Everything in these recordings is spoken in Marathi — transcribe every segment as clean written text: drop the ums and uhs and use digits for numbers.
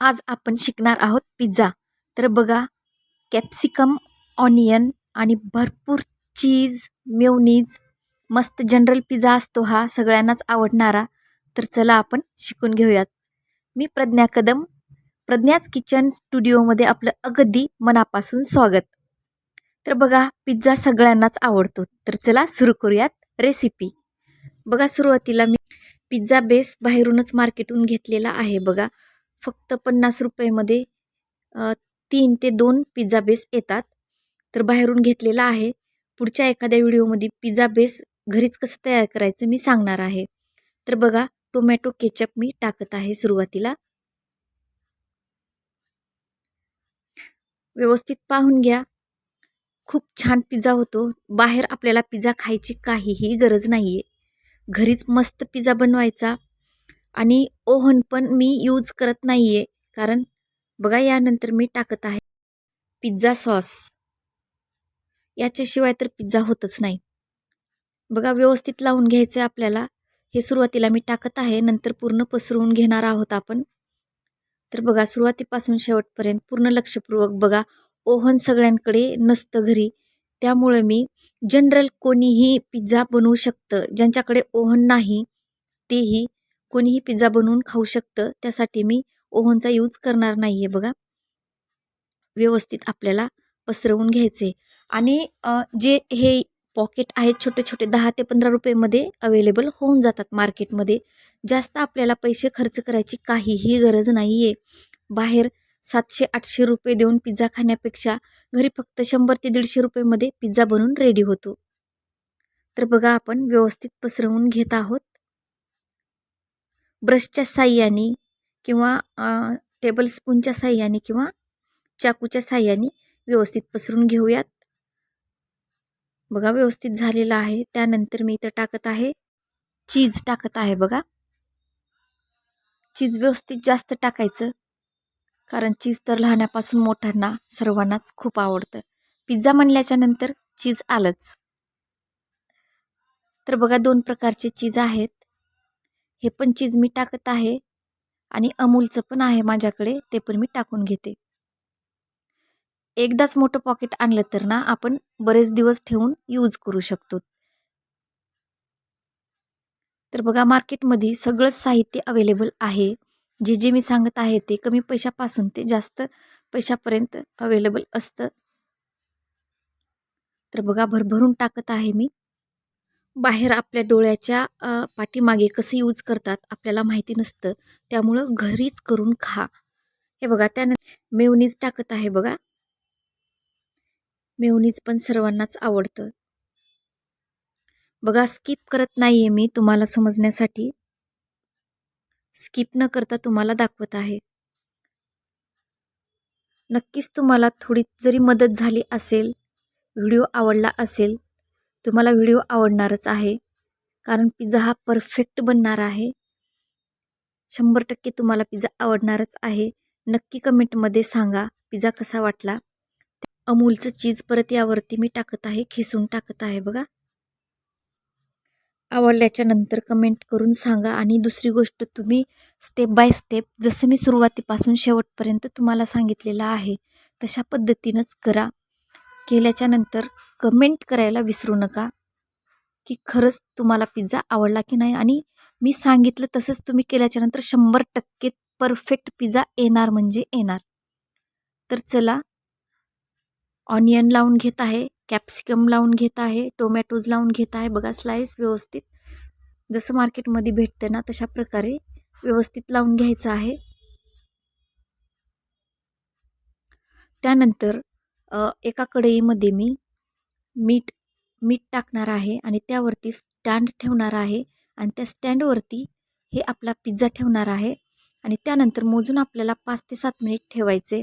आज आपण शिकणार आहोत पिझ्झा. तर बघा, कॅप्सिकम, ऑनियन आणि भरपूर चीज, मेयोनीज, मस्त जनरल पिझ्झा असतो हा सगळ्यांनाच आवडणारा. तर चला आपण शिकून घेऊयात. मी प्रज्ञा कदम, प्रज्ञाच किचन स्टुडिओमध्ये आपलं अगदी मनापासून स्वागत. तर बघा, पिझ्झा सगळ्यांनाच आवडतो. तर चला सुरू करूयात रेसिपी. बघा, सुरुवातीला मी पिझ्झा बेस बाहेरूनच मार्केटहून घेतलेला आहे. बघा, फक्त 50 रुपयामध्ये 3 ते 2 पिझ्झा बेस येतात. तर बाहेरून घेतलेला आहे. पुढच्या एखाद्या व्हिडिओमध्ये पिझ्झा बेस घरीच कसं तयार करायचं मी सांगणार आहे. तर बघा, टोमॅटो केचप मी टाकत आहे सुरुवातीला. व्यवस्थित पाहून घ्या. खूप छान पिझ्झा होतो. बाहेर आपल्याला पिझ्झा खायची काहीही गरज नाही आहे. घरीच मस्त पिझ्झा बनवायचा. आणि ओव्हन पण मी यूज करत नाही आहे, कारण बघा यानंतर मी टाकत आहे पिझ्झा सॉस. याच्याशिवाय तर पिझ्झा होतच नाही. बघा, व्यवस्थित लावून घ्यायचं आपल्याला. हे सुरुवातीला मी टाकत आहे, नंतर पूर्ण पसरवून घेणार आहोत आपण. तर बघा, सुरुवातीपासून शेवटपर्यंत पूर्ण लक्षपूर्वक बघा. ओव्हन सगळ्यांकडे नसतं घरी, त्यामुळे मी जनरल कोणीही पिझ्झा बनवू शकतं. ज्यांच्याकडे ओव्हन नाही तेही कोणीही पिझ्झा बनवून खाऊ शकतं. त्यासाठी मी ओव्हनचा यूज करणार नाही आहे. बघा, व्यवस्थित आपल्याला पसरवून घ्यायचे. आणि जे हे पॉकेट आहेत छोटे छोटे 10 ते 15 रुपयेमध्ये अवेलेबल होऊन जातात मार्केटमध्ये. जास्त आपल्याला पैसे खर्च करायची काहीही गरज नाही आहे. बाहेर 700-800 रुपये देऊन पिझ्झा खाण्यापेक्षा घरी फक्त 100 ते 150 रुपयेमध्ये पिझ्झा बनवून रेडी होतो. तर बघा, आपण व्यवस्थित पसरवून घेत आहोत. ब्रशच्या साहाय्याने किंवा टेबल स्पूनच्या साहाय्याने किंवा चाकूच्या साहाय्याने व्यवस्थित पसरून घेऊयात. बघा, व्यवस्थित झालेलं आहे. त्यानंतर मी इथं टाकत आहे चीज टाकत आहे. बघा, चीज व्यवस्थित जास्त टाकायचं, कारण चीज तर लहानापासून मोठ्यांना सर्वांनाच खूप आवडतं. पिझ्झा म्हणल्याच्या नंतर चीज आलंच. तर बघा, 2 प्रकारचे चीज आहेत. हे पण चीज मी टाकत आहे आणि अमूलचं पण आहे माझ्याकडे, ते पण मी टाकून घेते. एकदाच मोठं पॉकेट आणलं तर ना आपण बरेच दिवस ठेवून यूज करू शकतो. तर बघा, मार्केटमध्ये सगळंच साहित्य अवेलेबल आहे. जे जे मी सांगत आहे ते कमी पैशापासून ते जास्त पैशापर्यंत अवेलेबल असतं. तर बघा, भरभरून टाकत आहे मी. बाहेर आपल्या डोळ्याच्या पाठीमागे कसं यूज करतात आपल्याला माहिती नसतं, त्यामुळं घरीच करून खा. हे बघा, त्यानंतर मेयोनीज टाकत आहे. बघा, मेयोनीज पण सर्वांनाच आवडतं. बघा, स्किप करत नाही आहे मी, तुम्हाला समजण्यासाठी स्किप न करता तुम्हाला दाखवत आहे. नक्कीच तुम्हाला थोडी जरी मदत झाली असेल, व्हिडिओ आवडला असेल, तुम्हाला व्हिडिओ आवडणारच आहे, कारण पिझ्झा हा परफेक्ट बनणार आहे. 100% तुम्हाला पिझ्झा आवडणारच आहे. नक्की कमेंटमध्ये सांगा पिझ्झा कसा वाटला. अमूलचं चीज परत यावरती मी टाकत आहे, खिसून टाकत आहे. बघा, आवडल्याच्या नंतर कमेंट करून सांगा. आणि दुसरी गोष्ट, तुम्ही स्टेप बाय स्टेप जसं मी सुरुवातीपासून शेवटपर्यंत तुम्हाला सांगितलेलं आहे तशा पद्धतीनंच करा. केल्याच्या नंतर कमेंट करायला विसरू नका की खरंच तुम्हाला पिझ्झा आवडला की नाही. आणि मी सांगितलं तसंच तुम्ही केल्याच्या नंतर 100% परफेक्ट पिझ्झा येणार म्हणजे येणार. तर चला, ऑनियन लावून घेत आहे, कॅप्सिकम लावून घेत आहे, टोमॅटोज लावून घेत आहे. बघा, स्लाइस व्यवस्थित जसं मार्केटमध्ये भेटतं ना तशा प्रकारे व्यवस्थित लावून घ्यायचं आहे. त्यानंतर एका कढईमध्ये मी मीठ मीठ टाकणार आहे आणि त्यावरती स्टँड ठेवणार आहे. आणि त्या स्टँडवरती हे आपला पिझ्झा ठेवणार आहे. आणि त्यानंतर मोजून आपल्याला 5 ते 7 मिनिट ठेवायचे.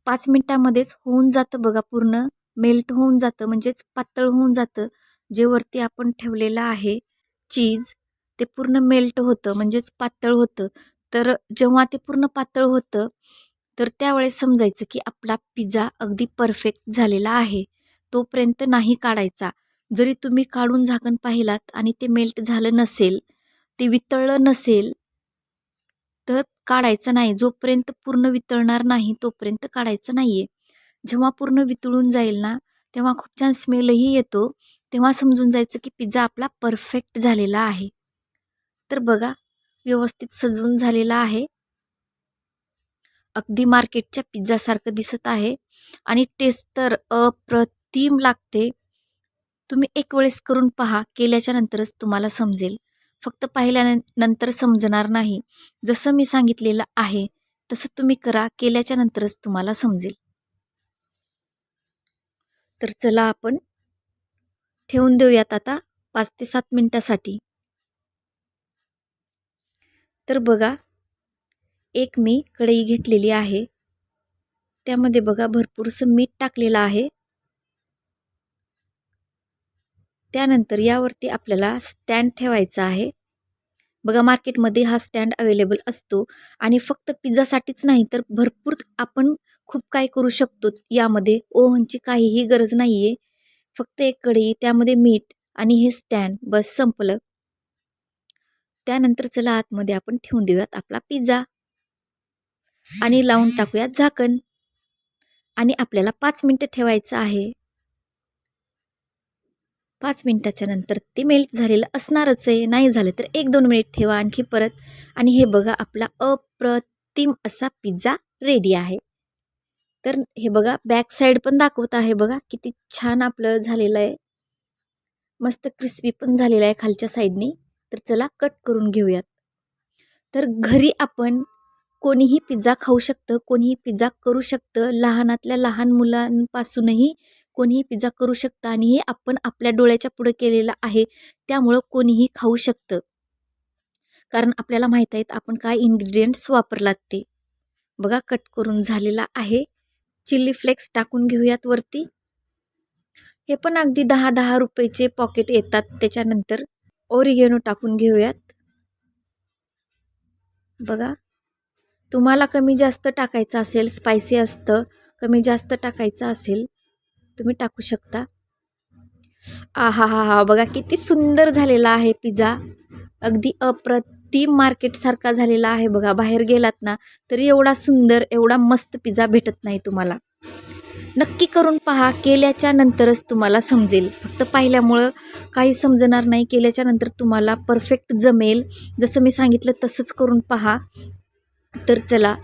5 मिनिटामध्येच होऊन जातं बघा, पूर्ण मेल्ट होऊन जातं, म्हणजेच पातळ होऊन जातं. जे वरती आपण ठेवलेलं आहे चीज, ते पूर्ण मेल्ट होतं, म्हणजेच पातळ होतं. तर जेव्हा ते पूर्ण पातळ होतं तर त्यावेळेस समजायचं की आपला पिझ्झा अगदी परफेक्ट झालेला आहे. तोपर्यंत नाही काढायचा. जरी तुम्ही काढून झाकण पाहिलात आणि ते मेल्ट झालं नसेल, ते वितळलं नसेल, तर काढायचं नाही. जोपर्यंत पूर्ण वितळणार नाही तोपर्यंत काढायचं नाहीये. जेव्हा पूर्ण वितळून जाईल ना, तेव्हा खूप छान स्मेलही येतो. तेव्हा समजून जायचं की पिझ्झा आपला परफेक्ट झालेला आहे. तर बघा, व्यवस्थित सजवून झालेला आहे. अगदी मार्केटच्या पिझ्झासारखं दिसत आहे आणि टेस्ट तर अप्रतिम लागते. तुम्ही एक वेळेस करून पहा, केल्याच्या नंतरच तुम्हाला समजेल. फक्त पाहिल्यानंतर समजणार नाही. जसं मी सांगितलेलं आहे, तसं तुम्ही करा. केल्याच्या नंतरच तुम्हाला समजेल. तर चला आपण ठेवून देऊयात आता 5 ते 7 मिनिटासाठी. तर बघा, एक मी कढई घेतलेली आहे. त्यामध्ये बघा भरपूरसं मीठ टाकलेलं आहे. त्यानंतर यावरती आपल्याला स्टँड ठेवायचा आहे. बघा मार्केटमध्ये हा स्टँड अवेलेबल असतो आणि फक्त पिझ्झासाठीच नाही तर भरपूर आपण खूप काही करू शकतो यामध्ये. ओव्हनची काहीही गरज नाही आहे. फक्त एक कढई, त्यामध्ये मीठ आणि हे स्टँड, बस संपलं. त्यानंतर चला आतमध्ये आपण ठेवून देऊयात आपला पिझ्झा आणि लावून टाकूयात झाकण आणि आपल्याला 5 मिनिटं ठेवायचं आहे. 5 मिनिटाच्या नंतर ते मेल्ट झालेलं असणारच आहे. नाही झालं तर 1-2 मिनिट ठेवा आणखी परत. आणि हे बघा आपला अप्रतिम असा पिझ्झा रेडी आहे. तर हे बघा बॅक साईड पण दाखवत आहे बघा किती छान आपलं झालेलं आहे. मस्त क्रिस्पी पण झालेला आहे खालच्या साईडने. तर चला कट करून घेऊयात. तर घरी आपण कोणीही पिझ्झा खाऊ शकतं, कोणीही पिझ्झा करू शकतं. लहानातल्या लहान मुलांपासूनही कोणीही पिझ्झा करू शकतं आणि हे आपण आपल्या डोळ्याच्या पुढे केलेलं आहे. त्यामुळं कोणीही खाऊ शकतं. कारण आपल्याला माहीत आहेत आपण काय इन्ग्रेडियंट्स वापरलात ते. बघा कट करून झालेला आहे. चिली फ्लेक्स टाकून घेऊयात वरती. हे पण अगदी 10-10 रुपयाचे पॉकेट येतात. त्याच्यानंतर ओरिगॅनो टाकून घेऊयात. बघा, तुम्हाला कमी जास्त टाकायचं असेल, स्पायसी असतं, कमी जास्त टाकायचं असेल तुम्ही टाकू शकता. आहाहाहा! बघा किती सुंदर झालेला आहे पिझ्झा. अगदी अप्रतिम मार्केटसारखा झालेला आहे बघा. बाहेर गेलात ना तरी एवढा सुंदर, एवढा मस्त पिझ्झा भेटत नाही तुम्हाला. नक्की करून पहा. केल्याच्या नंतरच तुम्हाला समजेल. फक्त पाहिल्यामुळं काही समजणार नाही. केल्याच्या नंतर तुम्हाला परफेक्ट जमेल. जसं मी सांगितलं तसंच करून पहा. तर चला,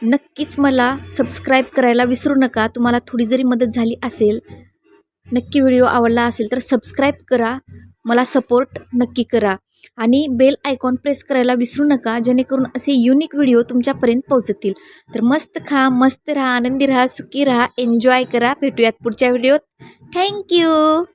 नक्कीच मला सबस्क्राईब करायला विसरू नका. तुम्हाला थोडी जरी मदत झाली असेल, नक्की व्हिडिओ आवडला असेल तर सबस्क्राईब करा. मला सपोर्ट नक्की करा आणि बेल आयकॉन प्रेस करायला विसरू नका, जेणेकरून असे युनिक व्हिडिओ तुमच्यापर्यंत पोहोचतील. तर मस्त खा, मस्त राहा, आनंदी राहा, सुखी राहा, एन्जॉय करा. भेटूयात पुढच्या व्हिडिओत. थँक्यू.